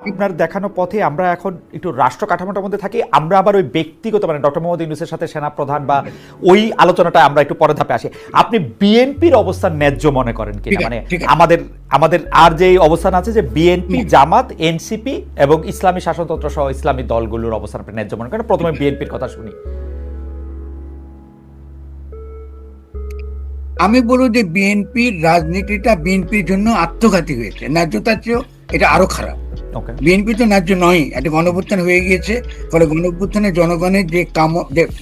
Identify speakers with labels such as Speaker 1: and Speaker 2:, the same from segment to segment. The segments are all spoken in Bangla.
Speaker 1: আপনার দেখানো পথে আমরা এখন একটু রাষ্ট্র কাঠামোটার মধ্যে থাকি, আমরা আবার ওই ব্যক্তিগত মানে ডক্টর মোহাম্মদ ইউনূসের সাথে সেনাপ্রধান বা ওই আলোচনাটা আমরা একটু পরে ধাপে আসি। আপনি বিএনপির অবস্থান ন্যায্য মনে করেন কিনা? মানে আমাদের আর যে অবস্থান আছে যে বিএনপি, জামাত, এনসিপি এবং ইসলামী শাসনতন্ত্র সহ ইসলামী দলগুলোর অবস্থান আপনি ন্যায্য মনে করেন? প্রথমে বিএনপির কথা শুনি।
Speaker 2: আমি বলবো যে বিএনপির রাজনীতিটা বিএনপির জন্য আত্মঘাতী হয়েছে, ন্যায্যতার চেয়েও এটা আরো খারাপ। বিএনপি তো ন্যায্য নয়, একটা গণঅভ্যুত্থান হয়ে গিয়েছে, ফলে গণঅভ্যুত্থানে জনগণের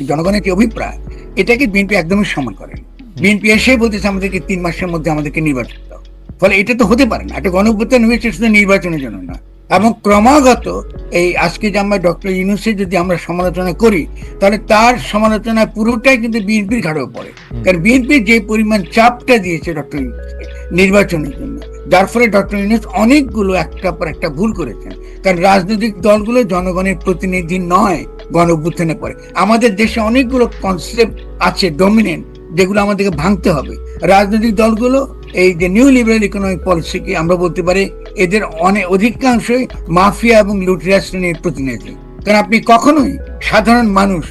Speaker 2: জনগণের যে অভিপ্রায়, এটাকে বিএনপি একদমই সম্মান করেন। বিএনপি এসে বলতেছে আমাদেরকে 3 মাসের মধ্যে আমাদেরকে নির্বাচন দাও, ফলে এটা তো হতে পারে না। একটা গণঅভ্যুত্থান হয়েছে শুধু নির্বাচনের জন্য না, এবং ক্রমাগত এই আজকে যে আমরা ডক্টর ইউনূসের যদি আমরা সমালোচনা করি, তাহলে তার সমালোচনা পুরোটাই কিন্তু বিএনপির ঘাড়েও পড়ে। কারণ বিএনপির যে পরিমাণ চাপটা দিয়েছে ডক্টর ইউনূসকে নির্বাচনের জন্য, যার ফলে ডক্টর ইউনূস অনেকগুলো একটা পর একটা ভুল করেছেন। কারণ রাজনৈতিক দলগুলো জনগণের প্রতিনিধি নয় গণ অভ্যুত্থানে পরে। আমাদের দেশে অনেকগুলো কনসেপ্ট আছে ডমিনেন্ট, যেগুলো আমাদেরকে ভাঙতে হবে। রাজনৈতিক দলগুলো এই যে নিউ লিবারেল ইকোনমিক পলিসিকে আমরা বলতে পারি এদের অধিকাংশই মাফিয়া এবং লুটেরা শ্রেণীর প্রতিনিধি। কারণ আপনি কখনোই সাধারণ মানুষ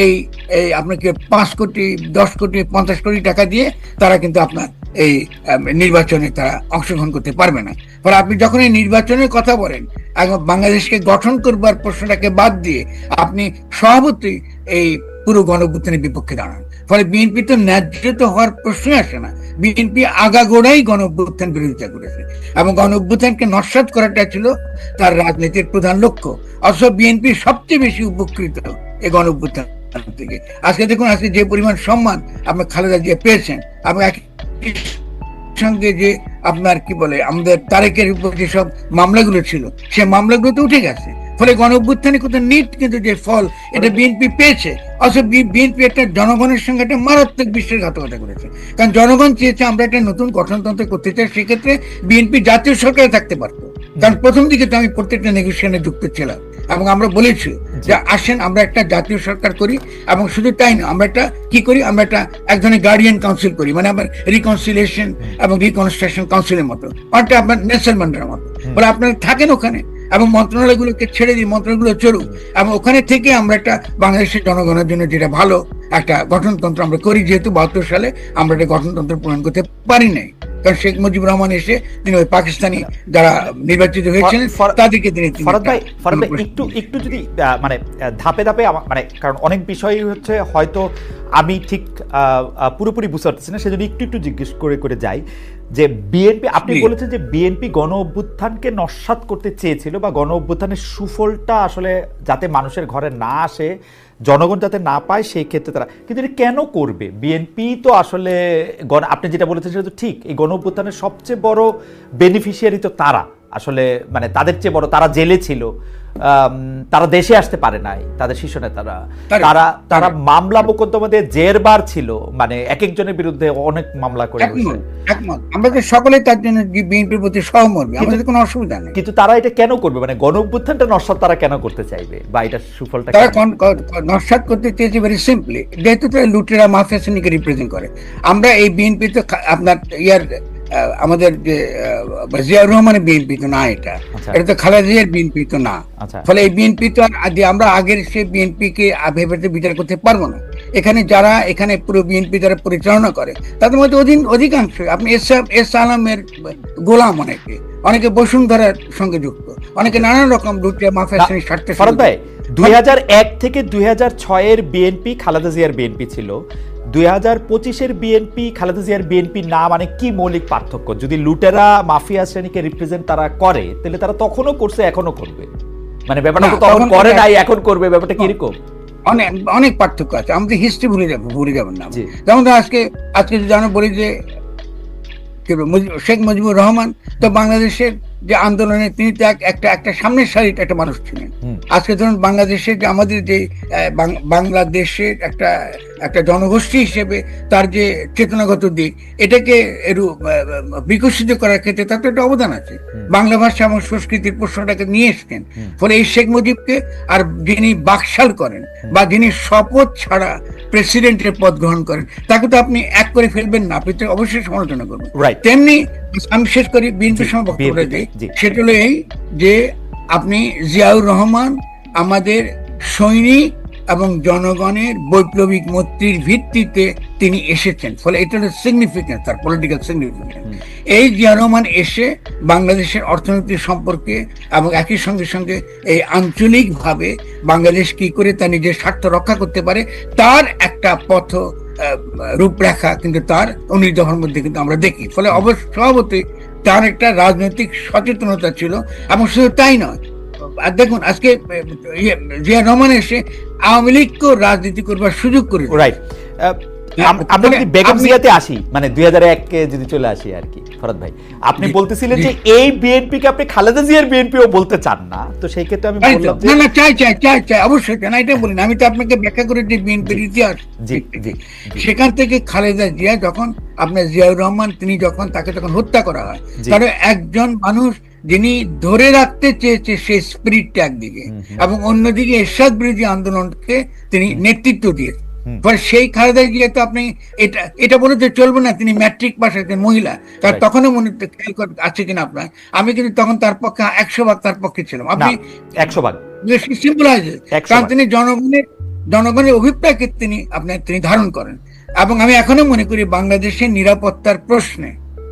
Speaker 2: এই আপনাকে 5 কোটি 10 কোটি 50 কোটি টাকা দিয়ে তারা কিন্তু আপনার এই নির্বাচনে তারা অংশগ্রহণ করতে পারবে না। ফলে আপনি যখন এই নির্বাচনের কথা বলেন, বাংলাদেশকে গঠন করবার প্রশ্নটাকে বাদ দিয়ে আপনি স্বভাবতই এই পুরো গণঅভ্যুত্থানের বিপক্ষে দাঁড়ান। ফলে বিএনপি তো ন্যায্য হওয়ার প্রশ্নই আসে না। বিএনপি আগাগোড়াই গণঅভ্যুত্থান বিরোধিতা করেছে এবং গণঅভ্যুত্থানকে নস্যাৎ করাটা ছিল তার রাজনীতির প্রধান লক্ষ্য। অথচ বিএনপি সবচেয়ে বেশি উপকৃত এই গণঅভ্যুত্থান থেকে। আজকে দেখুন, আজকে যে পরিমাণ সম্মান আপনার খালেদা জিয়া পেয়েছেন, এবং একই সঙ্গে যে আপনার কি বলে আমাদের তারেকের উপর যেসব মামলাগুলো ছিল, সে মামলাগুলো তো উঠে গেছে। ফলে গণঅভ্যুত্থানে কত নিট কিন্তু যে ফল এটা বিএনপি পেয়েছে। অথচ বিএনপি একটা জনগণের সঙ্গে একটা মারাত্মক বিশ্বাসঘাতকতা করেছে। কারণ জনগণ চেয়েছে আমরা একটা নতুন গঠনতন্ত্র করতে চাই, সেক্ষেত্রে বিএনপি জাতীয় সরকারে থাকতে পারতো। কারণ প্রথম দিকে তো আমি প্রত্যেকটা নেগোসিয়েশনে যুক্ত ছিলাম এবং আমরা বলেছি যে আসেন আমরা একটা জাতীয় সরকার করি, এবং শুধু তাই না, আমরা একটা কি করি, আমরা একটা এক ধরনের গার্ডিয়ান কাউন্সিল করি, মানে আমার রিকনসিলিয়েশন এবং রিকনস্ট্রাকশন কাউন্সিলের মতো, অর্থাৎ আপনার নেলসন ম্যান্ডেলার মতো। বলে আপনারা থাকেন ওখানে এবং মন্ত্রণালয়গুলোকে ছেড়ে দিই, মন্ত্রণালয়গুলো চলুক, এবং ওখানে থেকে আমরা একটা বাংলাদেশের জনগণের জন্য যেটা ভালো একটা গঠনতন্ত্র আমরা করি। যেহেতু 72 সালে আমরা একটা গঠনতন্ত্র প্রণয়ন করতে পারি নাই, কারণ শেখ মুজিবুর রহমান এসে তিনি ওই পাকিস্তানি যারা নির্বাচিত হয়েছিলেন তাদেরকে তিনি
Speaker 1: ফরহাদ ভাই একটু যদি মানে ধাপে ধাপে মানে, কারণ অনেক বিষয় হচ্ছে হয়তো আমি ঠিক পুরোপুরি বুঝতে পারতেছি না, সেজন্য একটু জিজ্ঞেস করে যাই যে বিএনপি, আপনি বলেছেন যে বিএনপি গণ অভ্যুত্থানকে নস্যাৎ করতে চেয়েছিল বা গণ অভ্যুত্থানের সুফলটা আসলে যাতে মানুষের ঘরে না আসে, জনগণ যাতে না পায়, সেই ক্ষেত্রে তারা, কিন্তু এটা কেন করবে? বিএনপি তো আসলে আপনি যেটা বলেছেন সেটা তো ঠিক, এই গণ অভ্যুত্থানের সবচেয়ে বড় বেনিফিশিয়ারি তো তারা, আসলে মানে তাদের চেয়ে বড়, তারা জেলে ছিল, তারা দেশে আসতে পারে নাই, তাদের শীর্ষ নেতারা, তারা মামলা মোকদ্দমাতে জেরবার ছিল, মানে এক একজনের বিরুদ্ধে অনেক মামলা করে।
Speaker 2: আমরা তো সকলেই তার জন্য বিএনপির প্রতি সহমর্মী, আমাদের কোনো অসুবিধা নেই।
Speaker 1: কিন্তু তারা এটা কেন করবে, মানে গণ অভ্যুত্থানটা নস্যাৎ তারা কেন করতে চাইবে, বা এটা সুফলটা
Speaker 2: তারা নস্যাৎ করতে চেয়েছে ভেরি সিম্পলি, যেহেতু তারা লুটেরা মাফিয়া শ্রেণীকে রিপ্রেজেন্ট করে। আমরা এই বিএনপি তো আপনার আমাদের যে জিয়াউর রহমানের বিএনপি তো না, এটা তো খালেদা জিয়ার বিএনপি তো না। ফলে এই বিএনপি তো আমরা আগের সেই বিএনপি কে ভেবে বিচার করতে পারবো না। এখানে যারা এখানে পুরো বিএনপি যারা পরিচালনা করে, তাদের মধ্যে অধিকাংশ আপনি এস আলমের গোলাম, অনেকে বসুন্ধরার সঙ্গে যুক্ত, অনেকে নানান রকম লুটিয়া মাফিয়া শ্রেণীর স্বার্থে।
Speaker 1: 2001 থেকে 2006 বিএনপি খালেদা জিয়ার বিএনপি ছিল, 2025 বিএনপি খালেদা জিয়ার বিএনপি না, মানে কি মৌলিক পার্থক্য? যদি লুটেরা মাফিয়া শ্রেণীকে রিপ্রেজেন্ট তারা করে, তাহলে তারা তখনও করছে, এখনো করবে, মানে ব্যাপারটা তো তখন করে নাই, এখন করবে, ব্যাপারটা কিরকম?
Speaker 2: অনেক পার্থক্য আছে, আমাদের হিস্ট্রি ভুলে যাবেন না। যেমন আজকে যদি আমরা বলি যে শেখ মুজিবুর রহমান তো বাংলাদেশের যে আন্দোলনে তিনি তো একটা সামনের সারির একটা মানুষ ছিলেন। আজকে ধরুন বাংলাদেশের যে আমাদের যে বাংলাদেশের একটা জনগোষ্ঠী হিসেবে তার যে চেতনাগত দিক, এটাকে বিকশিত করার ক্ষেত্রে তার তো একটা অবদান আছে। বাংলা ভাষা এবং সংস্কৃতির প্রশ্নটাকে নিয়ে এসছেন। ফলে এই শেখ মুজিবকে, আর যিনি বাকশাল করেন বা যিনি শপথ ছাড়া প্রেসিডেন্টের পদ গ্রহণ করেন, তাকে তো আপনি এক করে ফেলবেন না, আপনি তো অবশ্যই সমালোচনা করবেন। তেমনি আমি শেষ করি বিএনপির সময় বক্তব্য দিই, সেটা হলো এই যে আপনি জিয়াউর রহমান আমাদের সৈনিক এবং জনগণের বৈপ্লবিক মৈত্রীর ভিত্তিতে তিনি এসেছেন, ফলে এটা হলো সিগনিফিকেন্স, তার পলিটিক্যাল সিগনিফিকেন্স। এই জিয়া রহমান এসে বাংলাদেশের অর্থনৈতিক সম্পর্কে এবং একই সঙ্গে সঙ্গে এই আঞ্চলিকভাবে বাংলাদেশ কি করে তার নিজের স্বার্থ রক্ষা করতে পারে তার একটা পথ রূপরেখা কিন্তু তার 19 দফার মধ্যে কিন্তু আমরা দেখি। ফলে স্বভাবতই তার একটা রাজনৈতিক সচেতনতা ছিল, এবং শুধু তাই নয়, আর দেখুন আজকে জিয়া রহমান এসে আওয়ামী লীগকেও রাজনীতি করবার সুযোগ করে।
Speaker 1: রাইট, আমরা যদি বেগম জিয়াতে আসি, মানে 2001-কে যদি চলে আসি আর কি, ফরহাদ ভাই আপনি বলতেছিলেন যে এই বিএনপিকে আপনি খালেদা জিয়ার বিএনপিও বলতে চান না, তো সেই ক্ষেত্রে আমি বললাম যে
Speaker 2: না, চাই অবশ্যই কেন, এটা বলি না, আমি তো আপনাকে ব্যাখ্যা করে যে বিএনপির ইতিহাস সেখান থেকে খালেদা জিয়া যখন আপনার জিয়াউর রহমান তিনি যখন তাকে তখন হত্যা করা হয়, তাহলে একজন মানুষ যিনি ধরে রাখতে চেয়েছে সেই স্পিরিটটা একদিকে, এবং অন্যদিকে এরশাদ বিরোধী আন্দোলনকে তিনি নেতৃত্ব দিয়েছেন। সেই খালেদা জিয়া তো আপনি এটা বলে তো চলবে না, তিনি ম্যাট্রিক পাস একজন মহিলা, তার তখনও মনে খেয়াল আছে কিনা আপনার, আমি কিন্তু তখন তার পক্ষে 100 ভাগ তার পক্ষে ছিলাম, আপনি
Speaker 1: 100 ভাগ
Speaker 2: সিম্পলাইজ, কারণ তিনি জনগণের অভিপ্রায়কে তিনি ধারণ করেন। এবং আমি এখনো মনে করি বাংলাদেশের নিরাপত্তার প্রশ্নে,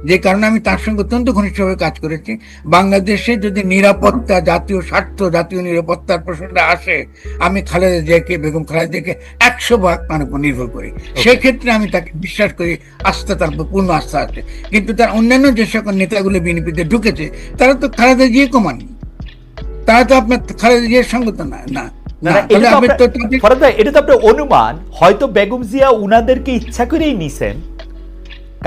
Speaker 2: যে কারণে আমি তার সঙ্গে অত্যন্ত ঘনিষ্ঠভাবে কাজ করেছি, বাংলাদেশে যদি নিরাপত্তা, জাতীয় স্বার্থ, জাতীয় নিরাপত্তার প্রশ্নটা আসে, আমি খালেদা জিয়াকে, বেগম খালেদা জিয়াকে 100 ভাগ তার উপর নির্ভর করি। সেক্ষেত্রে আমি তাকে বিশ্বাস করি, তার পূর্ণ আস্থা আছে। কিন্তু তার অন্যান্য যে সকল নেতাগুলো বিএনপিতে ঢুকেছে, তারা তো খালেদা জিয়া কমাননি, তারা তো আপনার খালেদা জিয়ার সঙ্গে তো না।
Speaker 1: এটা তো আপনার অনুমান, হয়তো বেগম জিয়া উনাদেরকে ইচ্ছা করেই নিছেন,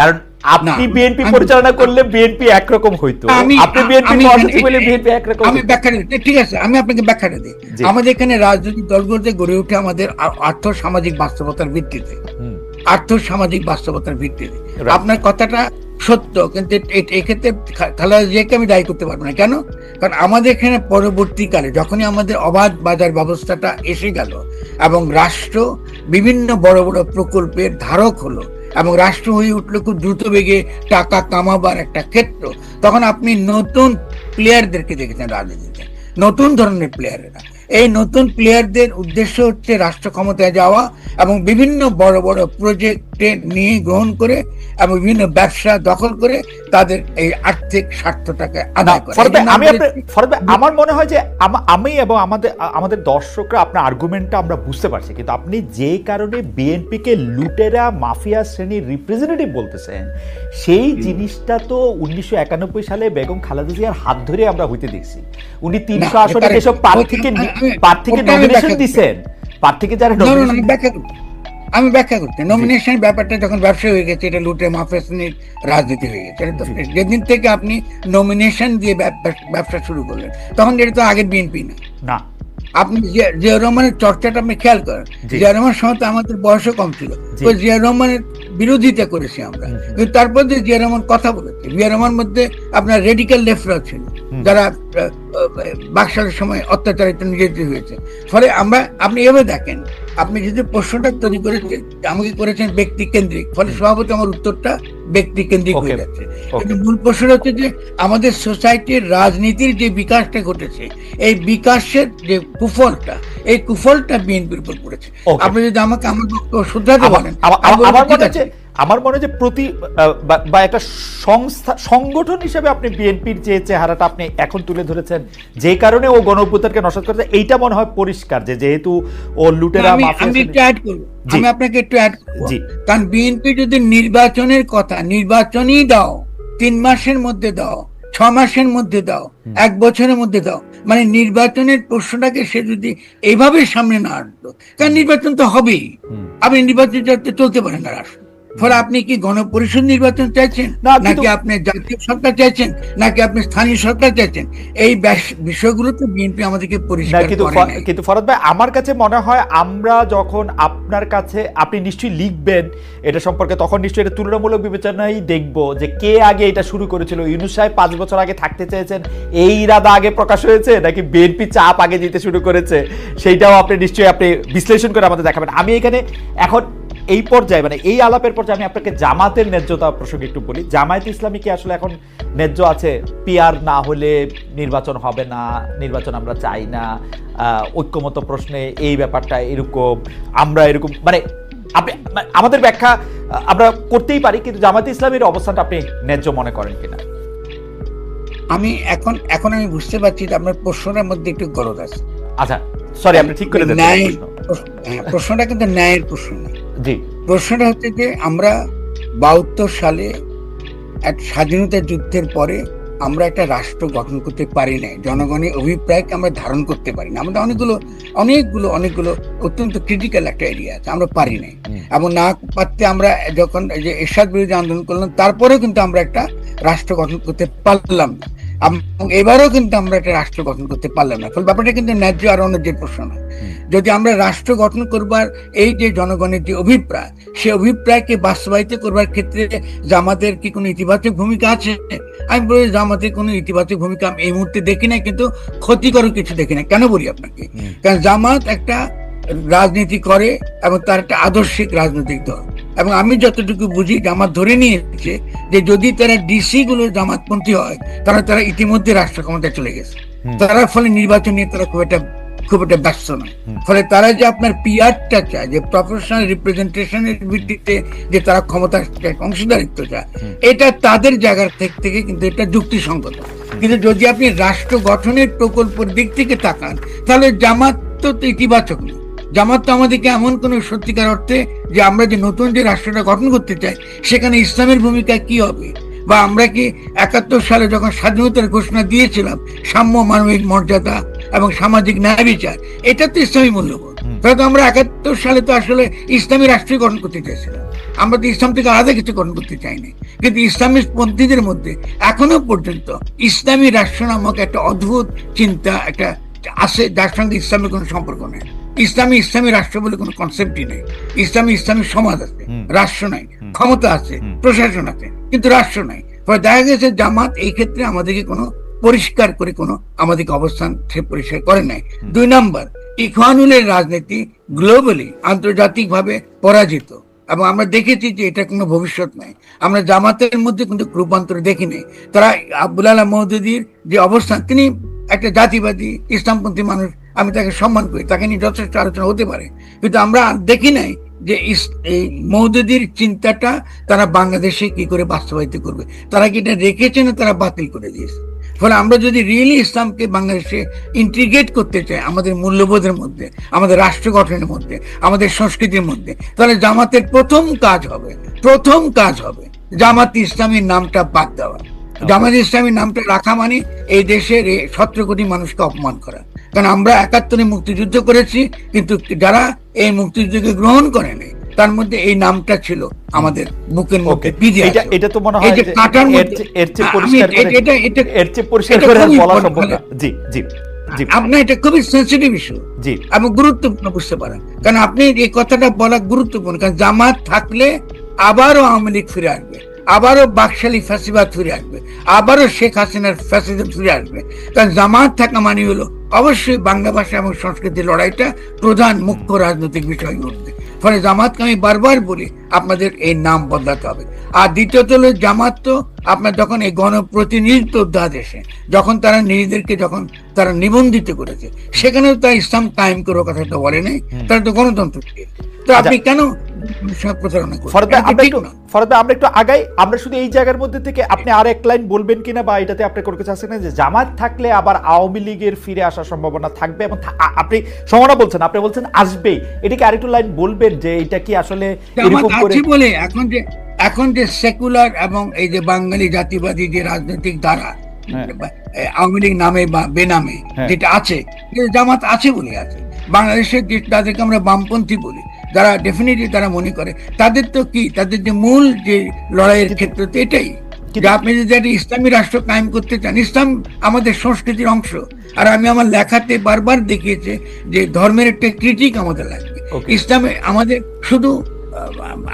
Speaker 1: কারণ আপনি বিএনপি পরিচালনা করলে বিএনপি একরকম হইতো, আপনি বিএনপি মহাসচিব হলে বিএনপি একরকম।
Speaker 2: আমি ব্যাখ্যা দিই, ঠিক আছে, আমি আপনাকে ব্যাখ্যাটা দিই। আমাদের এখানে রাজনৈতিক দলগুলোতে গড়ে ওঠে আমাদের আর্থ-সামাজিক বাস্তবতার ভিত্তিতে, আর্থ-সামাজিক বাস্তবতার ভিত্তিতে। আপনার কথাটা সত্য, কিন্তু এক্ষেত্রে খালেদা জিয়াকে আমি দায়ী করতে পারবো না। কেন? কারণ আমাদের এখানে পরবর্তীকালে যখনই আমাদের অবাধ বাজার ব্যবস্থাটা এসে গেল এবং রাষ্ট্র বিভিন্ন বড় বড় প্রকল্পের ধারক হলো এবং রাষ্ট্র হয়ে উঠলো খুব দ্রুত বেগে টাকা কামাবার একটা ক্ষেত্র, তখন আপনি নতুন প্লেয়ারদেরকে দেখেছেন রাজনীতিতে, নতুন ধরনের প্লেয়ারেরা। এই নতুন প্লেয়ারদের উদ্দেশ্য হচ্ছে রাষ্ট্র ক্ষমতায় যাওয়া এবং বিভিন্ন বড় বড় প্রজেক্টে নিয়ে গ্রহণ করে এবং বিভিন্ন ব্যবসা দখল করে তাদের এই আর্থিক স্বার্থটাকে আদায় করে।
Speaker 1: আমার মনে হয় যে আমি এবং আমাদের দর্শকরা আপনার আর্গুমেন্টটা আমরা বুঝতে পারছি, কিন্তু আপনি যে কারণে বিএনপিকে লুটেরা মাফিয়া শ্রেণীর রিপ্রেজেন্টেটিভ বলতেছেন, সেই জিনিসটা তো 1991 সালে বেগম খালেদা জিয়ার হাত ধরে আমরা হইতে দেখছি। উনি 300 আসনে যেসব প্রার্থীকে নমিনেশন দিয়েছেন, প্রার্থীকে যারা
Speaker 2: আমি ব্যাখ্যা করতে, নমিনেশন ব্যাপারটা যখন ব্যবসা হয়ে গেছে, এটা লুটে মাফিয়া শ্রেণীর রাজনীতি হয়ে গেছে। যেদিন থেকে আপনি নমিনেশন দিয়ে ব্যবসা শুরু করলেন, তখন এটা তো আগের বিএনপি না। আপনি জিয়া রহমানের চর্চাটা আপনি খেয়াল করেন, জিয়া রহমান সময় তো আমাদের বয়সও কম ছিল, জিয়া রহমানের বিরোধিতা করেছি আমরা, কিন্তু তারপর যে জিয়া রহমান কথা বলেছে, জিয়া রহমান মধ্যে আপনার রেডিক্যাল লেফটরা ছিল যারা বাকশালের সময় অত্যাচারিত নির্যাতিত হয়েছে। ফলে আপনি এভাবে দেখেন, আপনি যদি প্রশ্নটা তৈরি করেছেন আমাকে করেছেন ব্যক্তি কেন্দ্রিক, ফলে স্বভাবত আমার উত্তরটা ব্যক্তি কেন্দ্রিক হয়ে যাচ্ছে। কিন্তু মূল প্রশ্নটা হচ্ছে যে আমাদের সোসাইটির রাজনীতির যে বিকাশটা ঘটেছে, এই বিকাশের যে কুফলটা, এই কুফলটা বিএনপির উপর পড়েছে। আপনি যদি আমাকে আমার বক্তব্য শুধরাতে বলেন,
Speaker 1: আমার মনে হয় যে প্রতি বা একটা সংগঠন হিসেবে আপনি বিএনপির যে চেহারাটা আপনি এখন তুলে ধরেছেন, যে কারণে ও গণঅভ্যুত্থানকে নস্যাৎ করেছে, এইটা মনে হয় পরিষ্কার যে যেহেতু ও লুটেরা মাফিয়া।
Speaker 2: আমি আপনাকে একটু অ্যাড করব, কারণ বিএনপি যদি নির্বাচনের কথা, নির্বাচনই দাও 3 মাসের মধ্যে দাও, 6 মাসের মধ্যে দাও, 1 বছরের মধ্যে দাও, মানে নির্বাচনের প্রশ্নটাকে সে যদি এইভাবে সামনে না আনতো, কারণ নির্বাচন তো হবেই, আপনি নির্বাচন চলতে পারেন না রাষ্ট্র। ফলে আপনি কি গণপরিষদ নির্বাচন চাইছেন, নাকি আপনি জাতীয় সরকার চাইছেন, নাকি আপনি স্থানীয় সরকার চাইছেন, এই বিষয়গুলো তো বিএনপি আমাদেরকে পরিষ্কার করে নাই।
Speaker 1: কিন্তু ফরহাদ ভাই, আমার কাছে মনে হয় আমরা যখন আপনার কাছে, আপনি নিশ্চয়ই লিখবেন এটা সম্পর্কে, তখন নিশ্চয়ই এটা তুলনামূলক বিবেচনায় দেখব যে কে আগে এটা শুরু করেছিল। ইউনূস সাহেব 5 বছর আগে থাকতে চেয়েছেন, এই ইরাদা আগে প্রকাশ হয়েছে, নাকি বিএনপি চাপ আগে দিতে শুরু করেছে, সেইটাও আপনি নিশ্চয়ই আপনি বিশ্লেষণ করে আমাদের দেখাবেন। আমি এখানে এখন এই পর্যায়ে মানে এই আলাপের পর্যায়ে আমি আপনাকে জামাতের ন্যায্যতা প্রসঙ্গে একটু বলি। জামায়াত ইসলামী কি আসলে এখন ন্যায্য আছে? পিআর না হলে নির্বাচন হবে না, নির্বাচন আমরা চাই না, ঐক্যমত প্রশ্নে এই ব্যাপারটা এরকম, আমরা এরকম, মানে আপনি আমাদের ব্যাখ্যা আমরা করতেই পারি, কিন্তু জামায়াত ইসলামীর অবস্থানটা আপনি ন্যায্য মনে করেন কিনা?
Speaker 2: আমি এখন আমি বুঝতে পারছি যে আপনার প্রশ্নটার মধ্যে একটু গলদ আছে।
Speaker 1: আচ্ছা, সরি, আপনি ঠিক করে দেন।
Speaker 2: প্রশ্নটা কিন্তু ন্যায়ের প্রশ্ন না।
Speaker 1: জি,
Speaker 2: প্রশ্নটা হচ্ছে যে আমরা 72 সালে এক স্বাধীনতা যুদ্ধের পরে আমরা একটা রাষ্ট্র গঠন করতে পারি নাই, জনগণের অভিপ্রায়কে আমরা ধারণ করতে পারি না। আমাদের অনেকগুলো অত্যন্ত ক্রিটিক্যাল একটা এরিয়া আছে, আমরা পারি নাই। এবং না পারতে আমরা যখন যে এরশাদ বিরোধী আন্দোলন করলাম, তারপরেও কিন্তু আমরা একটা রাষ্ট্র গঠন করতে পারলাম না, এবং এবারও কিন্তু আমরা একটা রাষ্ট্র গঠন করতে পারলাম না। ফলে ব্যাপারটা কিন্তু ন্যায্য আর অন্যায্যের প্রশ্ন না। যদি আমরা রাষ্ট্র গঠন করবার এই যে জনগণের যে অভিপ্রায়, সে অভিপ্রায়কে বাস্তবায়িত করবার ক্ষেত্রে জামাতের কি কোনো ইতিবাচক ভূমিকা আছে? আমি বলি জামাতের কোনো ইতিবাচক ভূমিকা আমি এই মুহূর্তে দেখি না, কিন্তু ক্ষতিকর কিছু দেখি না। কেন বলি আপনাকে? কারণ জামাত একটা রাজনীতি করে এবং তার একটা আদর্শিক রাজনৈতিক দল, এবং আমি যতটুকু বুঝি জামাত ধরে নিয়েছে যে যদি তারা ডিসি গুলো জামাতপন্থী হয়, তারা ইতিমধ্যে রাষ্ট্র ক্ষমতায় চলে গেছে। তারা ফলে নির্বাচন নিয়ে তারা খুব একটা ব্যস্ত নয়। ফলে তারা যে আপনার পিআরটা চায়, যে প্রফেশনাল রিপ্রেজেন্টেশনের ভিত্তিতে যে তারা ক্ষমতার অংশীদারিত্ব চায়, এটা তাদের জায়গার থেকে কিন্তু এটা যুক্তিসঙ্গত। কিন্তু যদি আপনি রাষ্ট্র গঠনের প্রকল্পের দিক থেকে তাকান, তাহলে জামাত তো ইতিবাচক না। জামাত তো আমাদেরকে এমন কোন সত্যিকার অর্থে যে আমরা যে নতুন যে রাষ্ট্রটা গঠন করতে চাই, সেখানে ইসলামের ভূমিকা কি হবে, বা আমরা কি 71 সালে যখন স্বাধীনতার ঘোষণা দিয়েছিলাম, সাম্য, মানবিক মর্যাদা এবং সামাজিক ন্যায় বিচার, এটা তো ইসলামী মূল্যবোধ। তাহলে আমরা 71 সালে তো আসলে ইসলামী রাষ্ট্র গঠন করতে চাইছিলাম, আমরা তো ইসলাম থেকে আলাদা কিছু গঠন করতে চাইনি। কিন্তু ইসলামী পন্থীদের মধ্যে এখনো পর্যন্ত ইসলামী রাষ্ট্র নামক একটা অদ্ভুত চিন্তা একটা আছে, যার সঙ্গে ইসলামের কোনো সম্পর্ক নেই। ইসলামী রাষ্ট্র বলে কোনো কনসেপ্টই নেই। ইসলামী সমাজ আছে, রাষ্ট্র নাই। ক্ষমতা আছে, প্রশাসন আছে, কিন্তু রাষ্ট্র নাই। ফলে দেখা গেছে জামাত এই ক্ষেত্রে আমাদেরকে কোনো পরিষ্কার করে কোনো আমাদেরকে অবস্থান সে পরিষ্কার করে নাই। 2 নম্বর, ইখওয়ানুলের রাজনীতি গ্লোবালি আন্তর্জাতিক ভাবে পরাজিত, এবং আমরা দেখেছি যে এটা কোনো ভবিষ্যৎ নাই। আমরা জামাতের মধ্যে কিন্তু রূপান্তর দেখি নাই। তারা আব্দুল আলাহ মওদুদির যে অবস্থান, তিনি একটা জাতিবাদী ইসলামপন্থী মানুষ, আমি তাকে সম্মান করি, তাকে নিয়ে যথেষ্ট আলোচনা হতে পারে, কিন্তু আমরা দেখি নাই যে এই মওদুদির চিন্তাটা তারা বাংলাদেশে কি করে বাস্তবায়িত করবে। তারা কি এটা রেখেছে না তারা বাতিল করে দিয়েছে? ফলে আমরা যদি রিয়েলি ইসলামকে বাংলাদেশে ইন্টিগ্রেট করতে চাই আমাদের মূল্যবোধের মধ্যে, আমাদের রাষ্ট্র গঠনের মধ্যে, আমাদের সংস্কৃতির মধ্যে, তাহলে জামাতের প্রথম কাজ হবে জামাত ইসলামীর নামটা বাদ দেওয়া। জামাত ইসলামীর নামটা রাখা মানে এই দেশের 17 কোটি মানুষকে অপমান করা। কারণ আমরা 71 মুক্তিযুদ্ধ করেছি, কিন্তু যারা এই মুক্তিযুদ্ধকে গ্রহণ করেনি তার মধ্যে এই নামটা ছিল আমাদের বুকের মধ্যে বিধে আছে।
Speaker 1: এটা তো মনে হয়
Speaker 2: যে কাটার মধ্যে
Speaker 1: এর চেয়ে পরিষ্কার করে বলা সম্ভব না। জি জি জি,
Speaker 2: আপনি এটা খুবই সেন্সিটিভ ইস্যু, জি, এবং গুরুত্বপূর্ণ বুঝতে পারেন। কারণ আপনি এই কথাটা বলা গুরুত্বপূর্ণ, কারণ জামাত থাকলে আবারও আওয়ামী লীগ ফিরে আসবে, আবারও বাকশালী ফ্যাসিবাদ ফিরে আসবে, আবারও শেখ হাসিনার ফ্যাসিজম ফিরে আসবে। কারণ জামাত থাকা মানে হলো অবশ্যই বাংলা ভাষা এবং সংস্কৃতির লড়াইটা প্রধান মুখ্য রাজনৈতিক বিষয় উঠবে। ফলে জামাতকে আমি বারবার বলি আপনাদের এই নাম বদলাতে হবে। আর দ্বিতীয়ত হলো জামাত তো আপনার যখন এই গণপ্রতিনিধিত্ব অধ্যাদেশে যখন তারা নিজেদেরকে যখন তারা নিবন্ধিত করেছে, সেখানেও তারা ইসলাম কায়েম করার কথা তো বলে নাই, তারা তো গণতন্ত্র। তো আপনি কেন প্রচারণা করছেন?
Speaker 1: ফরদা, আমরা একটু আগাই। আমরা শুধু এই জায়গার মধ্যে থেকে আপনি আর এক লাইন বলবেন কিনা, বা এটাতে আপনি কোনো কিছু আছে না যে জামাত থাকলে আবার আওয়ামী লীগের ফিরে আসার সম্ভাবনা থাকবে, এবং আপনি সম্ভাবনা বলছেন, আপনি বলছেন আসবেই, এটাকে আরেকটু লাইন বলবেন যে এটা কি আসলে এরকম করে
Speaker 2: বলে এখন যে সেকুলার এবং এই যে বাঙালি জাতিবাদী যে রাজনৈতিক ধারা আওয়ামী লীগ নামে বা বেনামে যেটা আছে, জামাত আছে বলে আছে। বাংলাদেশের যে তাদেরকে আমরা বামপন্থী বলি, যারা ডেফিনেটলি তারা মনে করে তাদের তো কি, তাদের যে মূল যে লড়াইয়ের ক্ষেত্র তো এটাই, যে আপনি যদি একটা ইসলামী রাষ্ট্র কায়েম করতে চান, ইসলাম আমাদের সংস্কৃতির অংশ। আর আমি আমার লেখাতে বারবার দেখিয়েছি যে ধর্মের একটা ক্রিটিক আমাদের লাগবে। ইসলামে আমাদের শুধু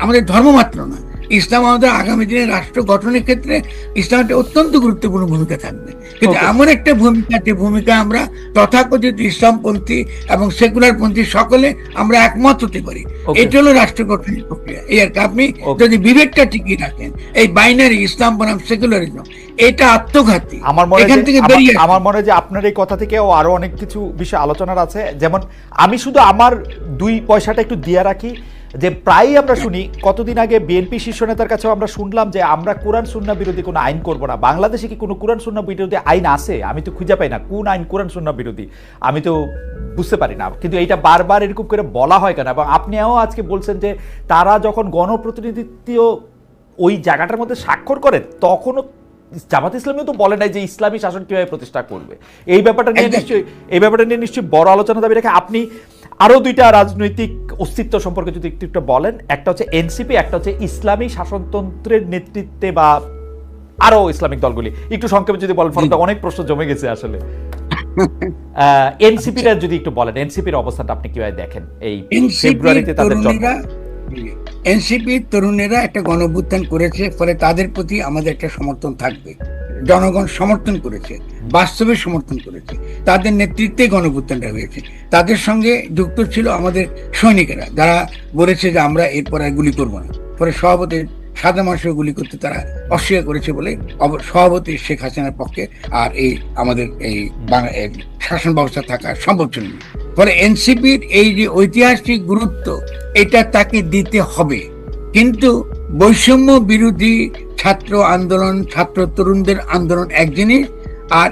Speaker 2: আমাদের ধর্ম মাত্র না, ইসলাম আমাদের আগামী দিনে রাষ্ট্র গঠনের ক্ষেত্রে ইসলাম একটা অত্যন্ত গুরুত্বপূর্ণ ভূমিকা থাকবে। কিন্তু এমন একটা ভূমিকা, যে ভূমিকা আমরা তথাকথিত ইসলামপন্থী এবং সেকুলারপন্থী সকলে আমরা একমত হতে পারি। এটা হলো রাষ্ট্র গঠনের প্রক্রিয়া। এই আর কি। আপনি যদি বিবেকটা টিকিয়ে রাখেন, এই বাইনারি ইসলাম বনাম সেকুলারিজম, এটা আত্মঘাতী। এখান থেকে বেরিয়ে
Speaker 1: আমার মনে হয় যে আপনার এই কথা থেকেও আরো অনেক কিছু বিষয় আলোচনার আছে। যেমন আমি শুধু আমার 2 পয়সাটা একটু দিয়ে রাখি, যে প্রায়ই আমরা শুনি, কতদিন আগে বিএনপি শীর্ষ নেতার কাছেও আমরা শুনলাম যে আমরা কোরআন সুন্নাহ বিরোধী কোনো আইন করব না। বাংলাদেশে কি কোনো কোরআন সুন্নাহ বিরোধী আইন আছে? আমি তো খুঁজে পাই না কোন আইন কোরআন সুন্নাহ বিরোধী, আমি তো বুঝতে পারি না। কিন্তু এইটা বারবার এরকম করে বলা হয় কেন? এবং আপনিও আজকে বলছেন যে তারা যখন গণপ্রতিনিধিত্ব ওই জায়গাটার মধ্যে স্বাক্ষর করে, তখনও জামাত ইসলামীও তো বলে নাই যে ইসলামী শাসন কিভাবে প্রতিষ্ঠা করবে। এই ব্যাপারটা নিয়ে নিশ্চয়ই বড় আলোচনা দাবি রেখে আপনি আরো 2টা রাজনৈতিক অস্তিত্ব সম্পর্কে যদি একটু বলেন। একটা হচ্ছে এনসিপি, একটা হচ্ছে ইসলামী শাসনতন্ত্রের নেতৃত্বে বা আরো ইসলামিক দলগুলি। একটু সংক্ষেপে যদি বলেন, ফলে অনেক প্রশ্ন জমে গেছে আসলে। এনসিপিটা যদি একটু বলেন, এনসিপির অবস্থানটা আপনি কিভাবে দেখেন এই ফেব্রুয়ারিতে তাদের জন্ম?
Speaker 2: এনসিপি তরুণেরা একটা গণঅভ্যুত্থান করেছে, ফলে তাদের প্রতি আমাদের একটা সমর্থন থাকবে। জনগণ সমর্থন করেছে, বাস্তবে সমর্থন করেছে, তাদের নেতৃত্বে গণঅভ্যুত্থানটা হয়েছে। তাদের সঙ্গে যুক্ত ছিল আমাদের সৈনিকেরা, যারা বলেছে যে আমরা এরপর আর গুলি করবো না। পরে সভাপতি সাদা মানুষের গুলি করতে তারা অস্বীকার করেছে বলে সভাপতি শেখ হাসিনার পক্ষে আর এই আমাদের এই শাসন ব্যবস্থা থাকা সম্ভব ছিল না। ফলে এনসিপির এই যে ঐতিহাসিক গুরুত্ব, এটা তাকে দিতে হবে। কিন্তু বৈষম্য বিরোধী ছাত্র আন্দোলন, ছাত্র তরুণদের আন্দোলন এক জিনিস, আর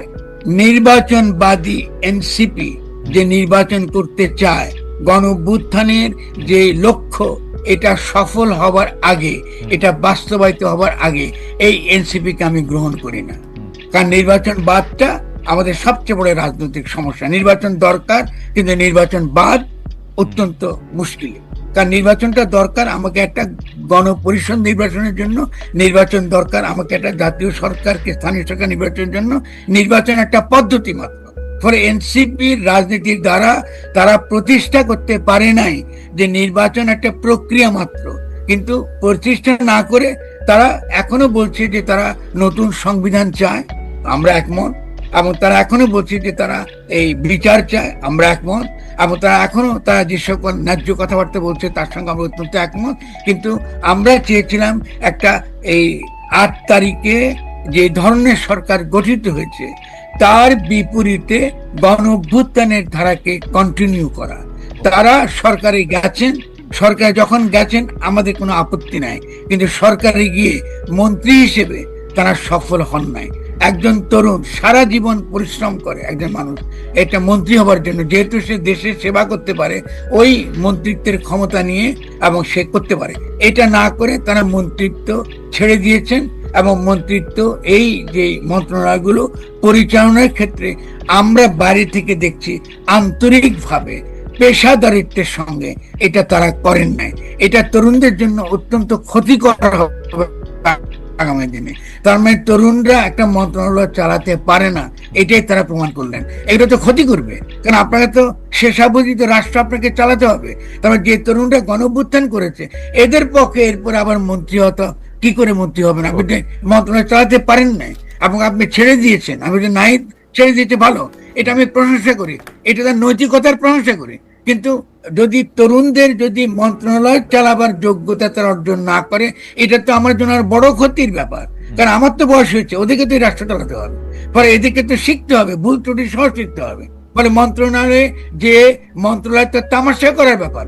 Speaker 2: নির্বাচনবাদী এনসিপি যে নির্বাচন করতে চায়, গণঅভ্যুত্থানের যে লক্ষ্য, এটা সফল হবার আগে, এটা বাস্তবায়িত হবার আগে এই এনসিপিকে আমি গ্রহণ করি না। কারণ নির্বাচনবাদটা আমাদের সবচেয়ে বড় রাজনৈতিক সমস্যা। নির্বাচন দরকার, কিন্তু নির্বাচনবাদ অত্যন্ত মুশকিল। কারণ নির্বাচনটা দরকার আমাকে একটা গণপরিষদ নির্বাচনের জন্য, নির্বাচন দরকার আমাকে একটা জাতীয় সরকারকে স্থানীয় সরকার নির্বাচনের জন্য। নির্বাচন একটা পদ্ধতি মাত্র। ফলে এনসিপির রাজনীতির দ্বারা তারা প্রতিষ্ঠা করতে পারে নাই যে নির্বাচন একটা প্রক্রিয়া মাত্র। কিন্তু প্রতিষ্ঠা না করে তারা এখনো বলছে যে তারা নতুন সংবিধান চায়, আমরা একমত। এবং তারা এখনো বলছে যে তারা এই বিচার চায়, আমরা একমত। এবং তারা যে সকল ন্যায্য কথাবার্তা বলছে তার সঙ্গে আমরা অত্যন্ত একমত। কিন্তু আমরা চেয়েছিলাম একটা এই 8 তারিখে যে ধরনের সরকার গঠিত হয়েছে, তার বিপরীতে গণঅভ্যুত্থানের ধারাকে কন্টিনিউ করা। তারা সরকারে গেছেন, সরকার যখন গেছেন আমাদের কোনো আপত্তি নাই, কিন্তু সরকারে গিয়ে মন্ত্রী হিসেবে তারা সফল হন নাই। একজন তরুণ সারা জীবন পরিশ্রম করে একজন মানুষ একটা মন্ত্রী হবার জন্য, যেহেতু সে দেশের সেবা করতে পারে ওই মন্ত্রিত্বের ক্ষমতা নিয়ে, এবং সে করতে পারে। এটা না করে তারা মন্ত্রিত্ব ছেড়ে দিয়েছেন, এবং মন্ত্রিত্ব এই যে মন্ত্রণালয়গুলো পরিচালনার ক্ষেত্রে আমরা বাইরে থেকে দেখছি আন্তরিকভাবে পেশাদারিত্বের সঙ্গে এটা তারা করেন নাই। এটা তরুণদের জন্য অত্যন্ত ক্ষতিকর হবে আগামী দিনে। তার মানে তরুণরা একটা মন্ত্রণালয় চালাতে পারে না, এটাই তারা প্রমাণ করলেন। এটা তো ক্ষতি করবে, কারণ আপনাকে তো শেষাবধিত রাষ্ট্র আপনাকে চালাতে হবে। তারপর যে তরুণরা গণঅভ্যুত্থান করেছে, এদের পক্ষে এরপর আবার মন্ত্রী হতো কি করে? মন্ত্রী হবে না, আপনি মন্ত্রণালয় চালাতে পারেন নাই এবং আপনি ছেড়ে দিয়েছেন। আমি নাই ছেড়ে দিয়েছে ভালো, এটা আমি প্রশংসা করি, এটা তার নৈতিকতার প্রশংসা করি। কিন্তু যদি তরুণদের যদি মন্ত্রণালয় চালাবার যোগ্যতা তারা অর্জন না করে, এটা তো আমার জন্য আর বড় ক্ষতির ব্যাপার। কারণ আমার তো বয়স হয়েছে, ওদেরকে তো রাষ্ট্র চালাতে হবে। ফলে এদেরকে তো শিখতে হবে, ভুল ত্রুটি সহ শিখতে হবে। ফলে মন্ত্রণালয়ে যে মন্ত্রণালয় তো তামাশা করার ব্যাপার,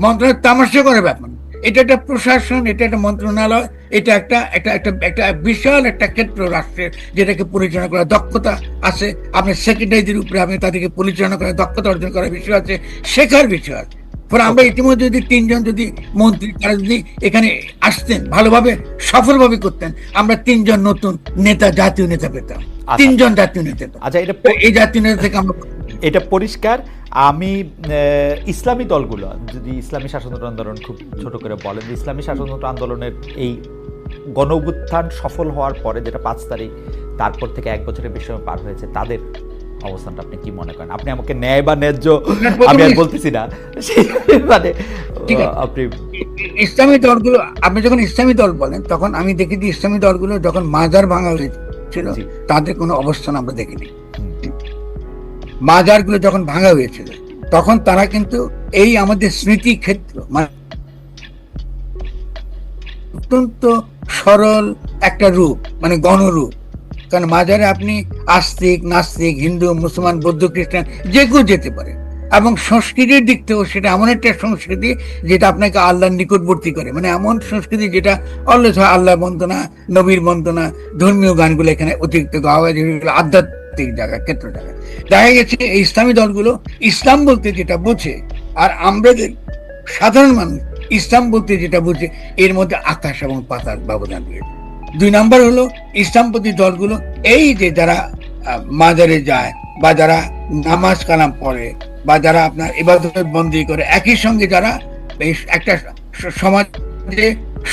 Speaker 2: মন্ত্রণালয় তামাশা করার ব্যাপার। এটা একটা প্রশাসন, এটা একটা মন্ত্রণালয়, এটা একটা একটা একটা একটা বিশাল একটা ক্ষেত্র রাষ্ট্রের, যেটাকে পরিচালনা করার দক্ষতা আছে। আপনার সেক্রেটারিদের উপরে আপনি তাদেরকে পরিচালনা করার দক্ষতা অর্জন করার বিষয় আছে, শেখার বিষয় আছে। ফলে আমরা ইতিমধ্যে যদি 3 জন যদি মন্ত্রী তারা যদি এখানে আসতেন, ভালোভাবে সফলভাবে করতেন, আমরা 3 জন নতুন নেতা, জাতীয় নেতা পেতাম। 3 জন জাতীয় নেতা পেতাম।
Speaker 1: আচ্ছা,
Speaker 2: এই জাতীয় নেতা থেকে আমরা
Speaker 1: এটা পরিষ্কার। আমি ইসলামী দলগুলো যদি ইসলামী শাসনতন্ত্র আন্দোলন খুব ছোট করে বলেন, যে ইসলামী শাসনতন্ত্র আন্দোলনের এই গণঅভ্যুত্থান সফল হওয়ার পরে, যেটা 5 তারিখ, তারপর থেকে 1 বছরের বেশি সময় পার হয়েছে, তাদের অবস্থানটা আপনি কি মনে করেন? আপনি আমাকে ন্যায় বা ন্যায্য আমি আর বলতেছি না, মানে আপনি
Speaker 2: ইসলামী দলগুলো, আপনি যখন ইসলামী দল বলেন তখন আমি দেখেছি ইসলামী দলগুলো যখন মাজার ভাঙা হয়েছে হচ্ছিল, তাদের কোনো অবস্থান আমরা দেখিনি। মাজারগুলো যখন ভাঙা হয়েছিল তখন তারা কিন্তু এই আমাদের স্মৃতি ক্ষেত্র মানে অত্যন্ত সরল একটা রূপ, মানে গণরূপ। কারণ মাজারে আপনি আস্তিক, নাস্তিক, হিন্দু, মুসলমান, বৌদ্ধ, খ্রিস্টান যে কেউ যেতে পারে। এবং সংস্কৃতির দিক থেকেও সেটা এমন একটা সংস্কৃতি যেটা আপনাকে আল্লাহর নিকটবর্তী করে, মানে এমন সংস্কৃতি যেটা অলওয়েজ হয় আল্লাহ বন্দনা, নবীর বন্দনা, ধর্মীয় গানগুলো এখানে অতিরিক্ত গাওয়া হয়, যেগুলো আধ্যাত্মিক জায়গা, ক্ষেত্র জায়গা। দেখা গেছে এই ইসলামী দলগুলো ইসলাম বলতে যেটা বোঝে, আর আমাদের সাধারণ মানুষ ইসলাম বলতে যেটা বুঝে, এর মধ্যে আকাশ এবং পাতার ব্যবধান রয়েছে। 2 নম্বর হলো ইসলামপন্থী দলগুলো এই যে যারা মাজারে যায় বা যারা নামাজ কালাম পড়ে বা যারা আপনার ইবাদত বন্দী করে, একই সঙ্গে যারা একটা সমাজে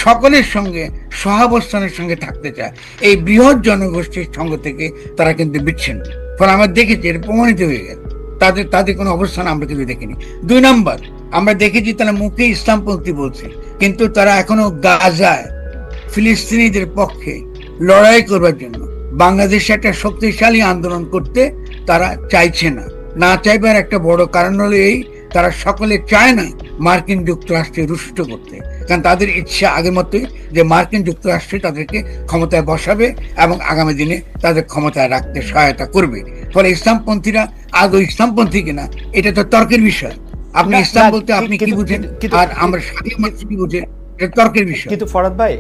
Speaker 2: সকলের সঙ্গে সহাবস্থানের সঙ্গে থাকতে চায়, এই বৃহৎ জনগোষ্ঠীর সঙ্গ থেকে তারা কিন্তু বিচ্ছিন্ন। ফলে আমরা দেখেছি এটা প্রমাণিত হয়ে গেছে, তাদের কোনো অবস্থান আমরা কিন্তু দেখিনি। 2 নম্বর, আমরা দেখেছি তারা মুখে ইসলামপন্থী বলছে, কিন্তু তারা এখনো গাজায় ফিলিস্তিনিদের পক্ষে লড়াই করবার জন্য বাংলাদেশে একটা শক্তিশালী আন্দোলন করতে তারা চাইছে না। না চাইবার একটা বড় কারণ হলো এই, তারা সকলে চায় না মার্কিন যুক্তরাষ্ট্রে রুষ্ট করতে, কারণ তাদের ইচ্ছা আগের মতোই যে মার্কিন যুক্তরাষ্ট্রে তাদেরকে ক্ষমতায় বসাবে এবং আগামী দিনে তাদের ক্ষমতায় রাখতে সহায়তা করবে। ফলে ইসলামপন্থীরা আদৌ ইসলামপন্থী কিনা এটা তো তর্কের বিষয়। আপনি ইসলাম বলতে আপনি কি বুঝেন আর আমরা সাধারণ মানুষ কি বুঝে, এটা তর্কের বিষয়।
Speaker 1: কিন্তু ফরাদ ভাই,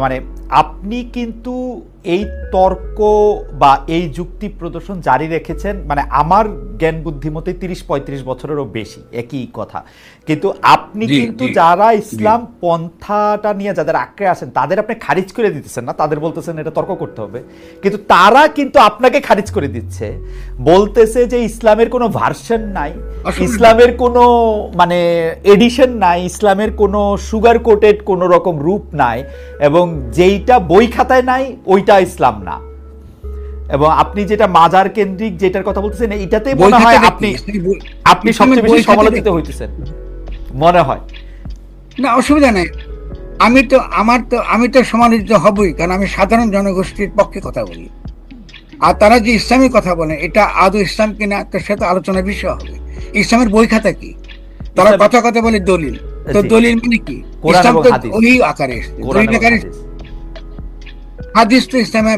Speaker 1: মানে আপনি কিন্তু এই তর্ক বা এই যুক্তি প্রদর্শন জারি রেখেছেন, মানে আমার জ্ঞান বুদ্ধিমতে 30-35 বছরেরও বেশি একই কথা। কিন্তু আপনি কিন্তু যারা ইসলাম পন্থাটা নিয়ে যাদের আঁকড়ে আসেন তাদের আপনি খারিজ করে দিতেছেন না, তাদের বলতেছেন এটা তর্ক করতে হবে, কিন্তু তারা কিন্তু আপনাকে খারিজ করে দিচ্ছে, বলতেছে যে ইসলামের কোনো ভার্সন নাই, ইসলামের কোনো মানে এডিশন নাই, ইসলামের কোনো সুগার কোটেড কোনো রকম রূপ নাই, এবং যেইটা বই খাতায় নাই ওইটা ইসলাম না। এবং আপনি যেটা মাজার কেন্দ্রিক যেটার কথা বলতেছেন, এইটাতে মনে হয় আপনি সবচেয়ে বেশি সমালোচিত হইতেছেন মনে হয়।
Speaker 2: না, অসুবিধা নাই, আমি তো সমালোচিত হবই, কারণ আমি সাধারণ জনগোষ্ঠীর পক্ষে কথা বলি। আর তারা যে ইসলামের কথা বলে এটা আদৌ ইসলাম কিনা তার সাথে আলোচনার বিষয় হবে। ইসলামের বই খাতা কি? তারা কথা বলে দলিল, তো দলিল মানে কি? ইসলাম তো ওই আকারে হাদিস তো ইসলামে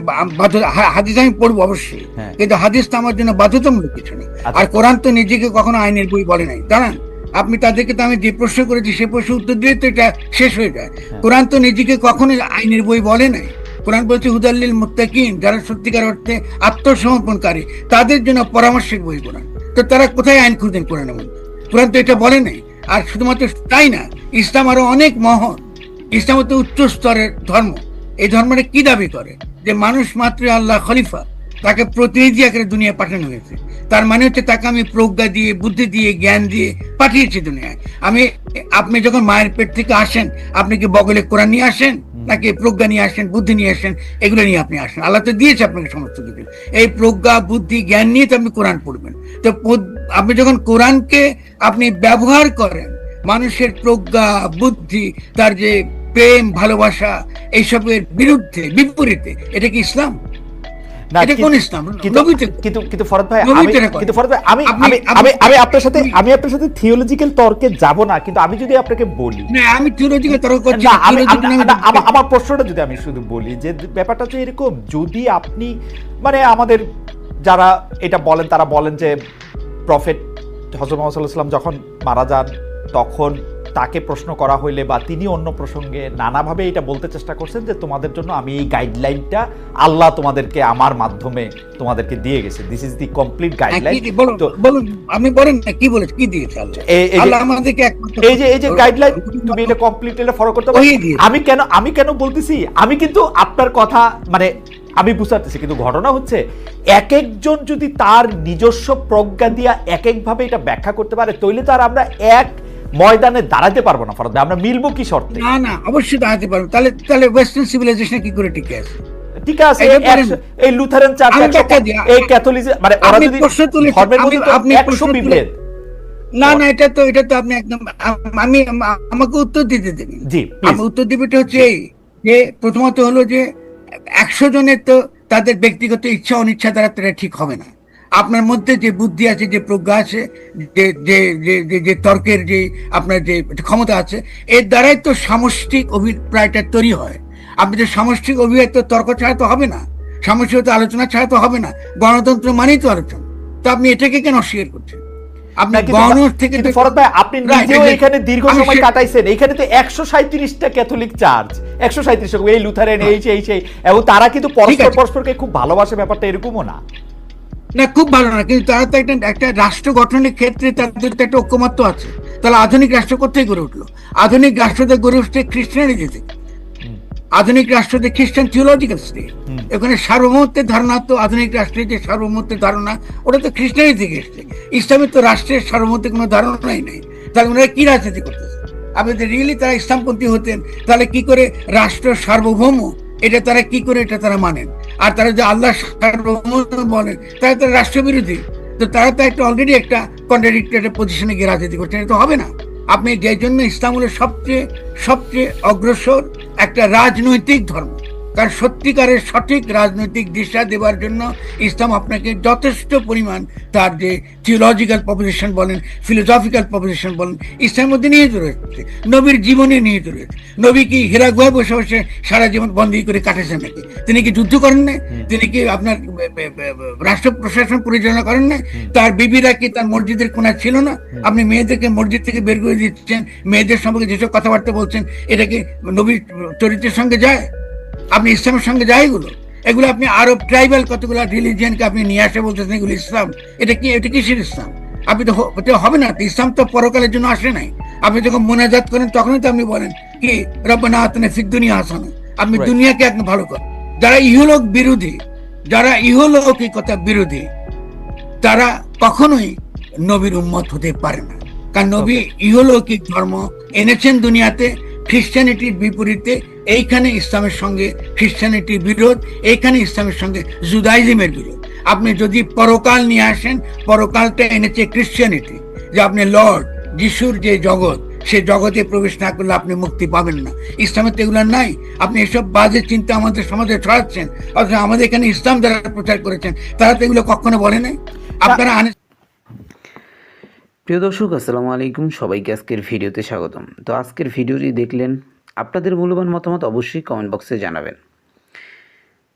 Speaker 2: হাদিস আমি পড়বো অবশ্যই, কিন্তু হাদিস তো আমার জন্য বাধ্যতামূলক কিছু নেই। আর কোরআন তো নিজেকে কখনো আইনের বই বলে নাই, জানেন আপনি। তাদেরকে তো আমি যে প্রশ্ন করেছি সে প্রশ্ন উত্তর দিয়ে তো এটা শেষ হয়ে যায়। কোরআন তো নিজেকে কখনো আইনের বই বলে নাই। কোরআন বলছে হুদাল্লিল মুত্তাকিন, যারা সত্যিকার অর্থে আত্মসমর্পণকারী তাদের জন্য পরামর্শের বই কোরআন। তো তারা কোথায় আইন খুঁজেন কোরআনের মধ্যে? কোরআন তো এটা বলে নাই। আর শুধুমাত্র তাই না, ইসলাম আরো অনেক মহৎ। ইসলাম হচ্ছে উচ্চ স্তরের ধর্ম। এই ধর্মটা কি দাবি করে? যে মানুষ মাত্র আল্লাহ খলিফা, তাকে প্রতিনিধি আকারে দুনিয়া পাঠানো হয়েছে। তার মানে হচ্ছে তাকে আমি প্রজ্ঞা দিয়ে, বুদ্ধি দিয়ে, জ্ঞান দিয়ে পাঠিয়েছি দুনিয়ায়। আপনি যখন মায়ের পেট থেকে আসেন, আপনি কি বগলে কোরআন নিয়ে আসেন, নাকি প্রজ্ঞা নিয়ে আসেন, বুদ্ধি নিয়ে আসেন? এগুলো নিয়ে আপনি আসেন, আল্লাহ তো দিয়েছে আপনাকে সমস্ত কিছু। এই প্রজ্ঞা, বুদ্ধি, জ্ঞান নিয়ে তো আপনি কোরআন পড়বেন। তো আপনি যখন কোরআনকে আপনি ব্যবহার করেন মানুষের প্রজ্ঞা, বুদ্ধি, তার যে প্রেম, ভালোবাসা, এইসবের বিরুদ্ধে, বিপরীতে, এটা কি ইসলাম? এটা কোন ইসলাম?
Speaker 1: কিন্তু ফরদ ভাই, আমি আপনার সাথে থিওলজিক্যাল তর্কে যাব না, কিন্তু আমি যদি আপনাকে বলি,
Speaker 2: না আমি থিওলজিক্যাল তর্ক করছি না,
Speaker 1: আমার প্রশ্নটা যদি আমি শুধু বলি যে ব্যাপারটা তো এরকম, যদি আপনি মানে আমাদের যারা এটা বলেন তারা বলেন যে প্রফেট হযরত মুহাম্মদ সাল্লাল্লাহু আলাইহি ওয়াসাল্লাম যখন মারা যান তখন তাকে প্রশ্ন করা হইলে বা তিনি অন্য প্রসঙ্গে নানাভাবে এটা বলতে চেষ্টা করছেন যে তোমাদের জন্য আমি এই গাইডলাইনটা আল্লাহ তোমাদেরকে আমার মাধ্যমে তোমাদেরকে দিয়ে গেছে, this is the complete guideline.
Speaker 2: বলুন আপনি বলেন না কি বলেছে, কি দিয়েছে আল্লাহ আমাদেরকে?
Speaker 1: এই যে গাইডলাইন, তুমি এটা কমপ্লিট এটা ফলো করতে পারো। আমি কেন বলতেছি, আমি কিন্তু আপনার কথা মানে আমি বুঝতে পারতেছি, কিন্তু ঘটনা হচ্ছে এক একজন যদি তার নিজস্ব প্রজ্ঞা দিয়া এক একভাবে এটা ব্যাখ্যা করতে পারে, তাহলে তো আর আমরা এক ময়দানে দাঁড়াতে পারবো না ফরদ ভাই। আমরা মিলবো কি শর্তে?
Speaker 2: না অবশ্যই দাঁড়াতে পারবো। তাহলে ওয়েস্টার্ন সিভিলাইজেশন কি করে টিকে আছে?
Speaker 1: ঠিক আছে, এই লুথারান চার্চ, এই ক্যাথলিক, মানে ওরা যদি ধর্মের মধ্যে আপনি 100 বিভেদ।
Speaker 2: না এটা তো আপনি একদম আমাকে উত্তর দিতে দেবেন।
Speaker 1: জি,
Speaker 2: আমি উত্তর দিবেটা হচ্ছে এই যে প্রথমত হলো যে 100 জনের তো তাদের ব্যক্তিগত ইচ্ছা অনিচ্ছা দ্বারা তারা ঠিক হবে না। আপনার মধ্যে যে বুদ্ধি আছে, যে প্রজ্ঞা আছে, যে যে যে যে তর্কের যে আপনার যে ক্ষমতা আছে, এর দ্বারাই তো সামষ্টিক অভিপ্রায়টা তৈরি হয়। আপনি যে সামষ্টিক অভিপ্রায় তো তর্ক ছাড়া তো হবে না, সামষ্টিক আলোচনা ছাড়া তো হবে না। গণতন্ত্র মানেই তো আলোচনা। তো আপনি এটাকে কেন অস্বীকার করছেন? আপনি গণ থেকে
Speaker 1: ফরহাদ ভাই, আপনি নিজেও এখানে দীর্ঘ সময় কাটাইছেন। এখানে তো 137টা ক্যাথলিক চার্চ, 137 এই লুথারেন, এই সেই, এবং তারা কিন্তু পরস্পরকে খুব ভালোবাসে, ব্যাপারটা এরকমও না।
Speaker 2: না, খুব ভালো না, কিন্তু তারা তো একটা রাষ্ট্র গঠনের ক্ষেত্রে তাদের তো একটা ঐক্যমত্য আছে। তাহলে আধুনিক রাষ্ট্র কোথায় গড়ে উঠলো? আধুনিক রাষ্ট্রদের গড়ে উঠছে খ্রিস্টানিটি থেকে। আধুনিক রাষ্ট্রদের খ্রিস্টান থিওলজিক্যাল স্টেট, এখানে সার্বভৌমত্বের ধারণা, তো আধুনিক রাষ্ট্রের যে সার্বভৌমত্বের ধারণা, ওটা তো খ্রিস্টানি থেকে এসছে। ইসলামের তো রাষ্ট্রের সার্বভৌমত্বের কোনো ধারণাই নেই। তাহলে ওনারা কি রাজনীতি করতেছে? আপনি যদি রিয়েলি তারা ইসলামপন্থী হতেন, তাহলে কি করে রাষ্ট্র সার্বভৌম এটা তারা কি করে এটা তারা মানেন? আর তারা যে আল্লাহ সার্বভৌম বলেন, তারা তারা রাষ্ট্রবিরোধী। তো তারা তো একটা অলরেডি একটা কন্ট্রাডিক্টরি পজিশনে গিয়ে রাজনীতি করছেন, এটা তো হবে না। আপনি যে জন্য ইসলাম হলো সবচেয়ে সবচেয়ে অগ্রসর একটা রাজনৈতিক ধর্ম, কারণ সত্যিকারের সঠিক রাজনৈতিক দিশা দেওয়ার জন্য ইসলাম আপনাকে যথেষ্ট পরিমাণ তার যে থিওলজিক্যাল প্রপোজিশন বলেন, ফিলোসফিক্যাল প্রপোজিশন বলেন, ইসলামের মধ্যে নিহিত রয়েছে, নবীর জীবনে নিহিত রয়েছে। নবী কি হীরা গুহায় বসে বসে সারা জীবন বন্দী করে কাটেছেন নাকি? তিনি কি যুদ্ধ করেন না? তিনি কি আপনার রাষ্ট্র প্রশাসন পরিচালনা করেন না? তার বিবিরা কি তার মসজিদের কোনায় ছিল না? আপনি মেয়েদেরকে মসজিদ থেকে বের করে দিচ্ছেন, মেয়েদের সম্পর্কে যেসব কথাবার্তা বলছেন, এটা কি নবীর চরিত্রের সঙ্গে যায়? আপনি ইসলামের সঙ্গে যায় এগুলো? এগুলো আপনি আরব ট্রাইবাল কতগুলো রিলিজিয়নকে আপনি নিয়ে আসে বলতেছেন এগুলো ইসলাম। এটা কি, এটা কিসের ইসলাম? আপনি তো হবে না। ইসলাম তো পরকালের জন্য আসে নাই। আপনি যখন মোনাজাত করেন তখনই তো আপনি বলেন কি রব্বানা আতিনা ফিদ দুনিয়া হাসানা, আপনি দুনিয়াকে একদম ভালো করেন। যারা ইহলোক বিরোধী, যারা ইহলৌকিকতা বিরোধী, তারা কখনোই নবীর উম্মত হতে পারে না। কারণ নবী ইহলৌকিক ধর্ম এনেছেন দুনিয়াতে খ্রিস্টানিটির বিপরীতে। এইখানে ইসলামের সঙ্গে খ্রিস্টানিটির বিরোধ, এইখানে ইসলামের সঙ্গে জুদাইজমের বিরোধ। আপনি যদি পরকাল নিয়ে আসেন, পরকালটা এনেছে খ্রিস্টানিটি, যে আপনি লর্ড যিশুর যে জগৎ, সে জগতে প্রবেশ না করলে আপনি মুক্তি পাবেন না। ইসলামের তো এগুলো নাই। আপনি এসব বাজে চিন্তা আমাদের সমাজে ছড়াচ্ছেন, অথচ আমাদের এখানে ইসলাম যারা প্রচার করেছেন তারা তো এগুলো কখনো বলে নাই। আপনারা
Speaker 3: প্রিয় দর্শক, আসসালামু আলাইকুম, সবাইকে আজকের ভিডিওতে স্বাগতম। তো আজকের ভিডিওটি দেখলেন, আপনাদের মূল্যবান মতামত অবশ্যই কমেন্ট বক্সে জানাবেন।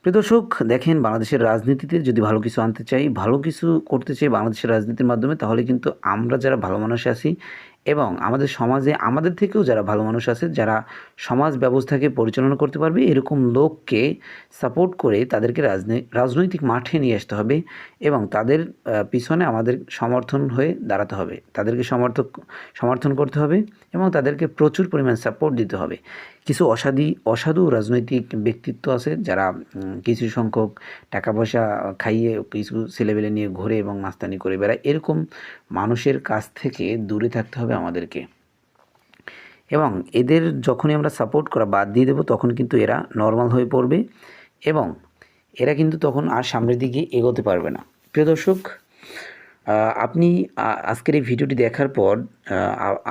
Speaker 3: প্রিয় দর্শক, দেখেন, বাংলাদেশের রাজনীতিতে যদি ভালো কিছু আনতে চাই, ভালো কিছু করতে চাই বাংলাদেশের রাজনীতির মাধ্যমে, তাহলে কিন্তু আমরা যারা ভালো মানুষ আছি এবং আমাদের সমাজে আমাদের থেকেও যারা ভালো মানুষ আছে, যারা সমাজ ব্যবস্থাকে পরিচালনা করতে পারবে, এরকম লোককে সাপোর্ট করে তাদেরকে রাজনৈতিক মাঠে নিয়ে আসতে হবে এবং তাদের পিছনে আমাদের সমর্থন হয়ে দাঁড়াতে হবে, তাদেরকে সমর্থন করতে হবে এবং তাদেরকে প্রচুর পরিমাণ সাপোর্ট দিতে হবে। কিছু অসাধু রাজনৈতিক ব্যক্তিত্ব আছে যারা কিছু সংখ্যক টাকা পয়সা খাইয়ে কিছু ছেলেবেলে নিয়ে ঘোরে এবং মাস্তানি করে বেড়ায়। এরকম মানুষের কাছ থেকে দূরে থাকতে হবে আমাদেরকে, এবং এদের যখনই আমরা সাপোর্ট করা বাদ দিয়ে দেবো, তখন কিন্তু এরা নর্মাল হয়ে পড়বে এবং এরা কিন্তু তখন আর সামনের দিকে এগোতে পারবে না। প্রিয় দর্শক, আপনি আজকের এই ভিডিওটি দেখার পর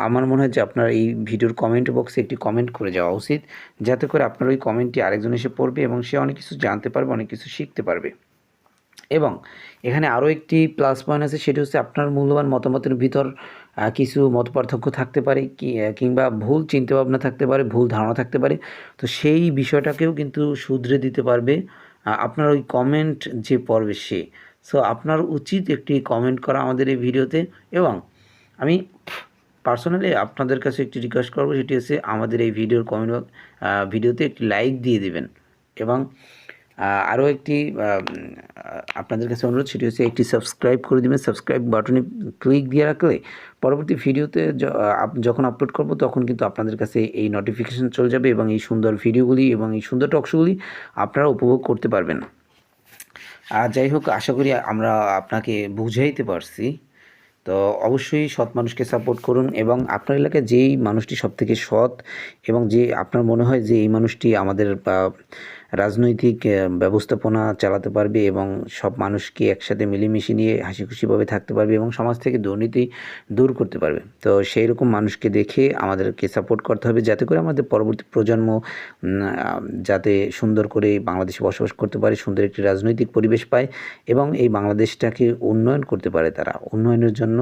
Speaker 3: আমার মনে হয় যে আপনার এই ভিডিওর কমেন্ট বক্সে একটি কমেন্ট করে যাওয়া উচিত, যাতে করে আপনার ওই কমেন্টটি আরেকজন এসে পড়বে এবং সে অনেক কিছু জানতে পারবে, অনেক কিছু শিখতে পারবে। এবং এখানে আরও একটি প্লাস পয়েন্ট আছে, সেটি হচ্ছে আপনার মূল্যবান মতামতের ভিতর কিছু মতপার্থক্য থাকতে পারে, কিংবা ভুল চিন্তাভাবনা থাকতে পারে, ভুল ধারণা থাকতে পারে। তো সেই বিষয়টাকেও কিন্তু শুধরে দিতে পারবে আপনার ওই কমেন্ট যে পড়বে সে। সো আপনার উচিত একটি কমেন্ট করা আমাদের এই ভিডিওতে, এবং আমি পার্সোনালি আপনাদের কাছে একটি রিকোয়েস্ট করবো, সেটি হচ্ছে আমাদের এই ভিডিওর ভিডিওতে একটি লাইক দিয়ে দিবেন। এবং আরও একটি আপনাদের কাছে অনুরোধ, সেটি হচ্ছে একটি সাবস্ক্রাইব করে দেবেন। সাবস্ক্রাইব বাটনে ক্লিক দিয়ে রাখলে পরবর্তী ভিডিওতে যখন আপলোড করব তখন কিন্তু আপনাদের কাছে এই নোটিফিকেশান চলে যাবে এবং এই সুন্দর ভিডিওগুলি এবং এই সুন্দর টকশোগুলি আপনারা উপভোগ করতে পারবেন। আর যাই হোক, আশা করি আমরা আপনাকে বুঝাইতে পারছি। তো অবশ্যই সৎ মানুষকে সাপোর্ট করুন, এবং আপনার এলাকায় যেই মানুষটি সবথেকে সৎ এবং যে আপনার মনে হয় যে এই মানুষটি আমাদের রাজনৈতিক ব্যবস্থাপনা চালাতে পারবে এবং সব মানুষকে একসাথে মিলেমিশে নিয়ে হাসি খুশিভাবে থাকতে পারবে এবং সমাজ থেকে দুর্নীতি দূর করতে পারবে। তো সেই রকম মানুষকে দেখে আমাদেরকে সাপোর্ট করতে হবে, যাতে করে আমাদের পরবর্তী প্রজন্ম যাতে সুন্দর করে বাংলাদেশে বসবাস করতে পারে, সুন্দর একটি রাজনৈতিক পরিবেশ পায় এবং এই বাংলাদেশটাকে উন্নয়ন করতে পারে। তারা উন্নয়নের জন্য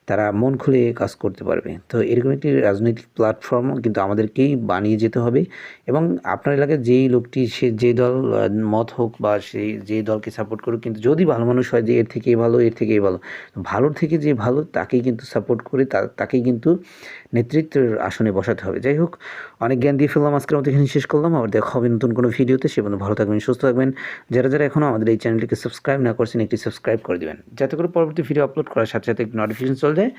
Speaker 3: তারা মন খুলে কাজ করতে পারবে। তো এরকম একটি রাজনৈতিক প্ল্যাটফর্ম কিন্তু আমাদেরকেই বানিয়ে যেতে হবে এবং আপনার এলাকায় যেই লোকটি সে যে দল মত হোক বা সেই যে দলকে সাপোর্ট করুক, কিন্তু যদি ভালো মানুষ হয় যে এর থেকেই ভালো, এর থেকেই ভালো, ভালোর থেকে যে ভালো তাকেই কিন্তু সাপোর্ট করে তাকেই কিন্তু নেতৃত্বের আসনে বসাতে হবে। যাই হোক, অনেক জ্ঞান দিয়ে ফেললাম, আজকের মতো এখানে শেষ করলাম। আবার দেখা হবে নতুন কোনো ভিডিওতে। সে পর্যন্ত ভালো থাকবেন, সুস্থ থাকবেন। যারা যারা এখনও আমাদের এই চ্যানেলটিকে সাবস্ক্রাইব না করছেন, একটি সাবস্ক্রাইব করে দেবেন, যাতে করে পরবর্তী ভিডিও আপলোড করার সাথে সাথে একটি নোটিফিকেশন চলে যায়,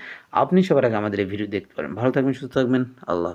Speaker 3: আপনি সবার আগে আমাদের এই ভিডিও দেখতে পারেন। ভালো থাকবেন, সুস্থ থাকবেন। আল্লাহ।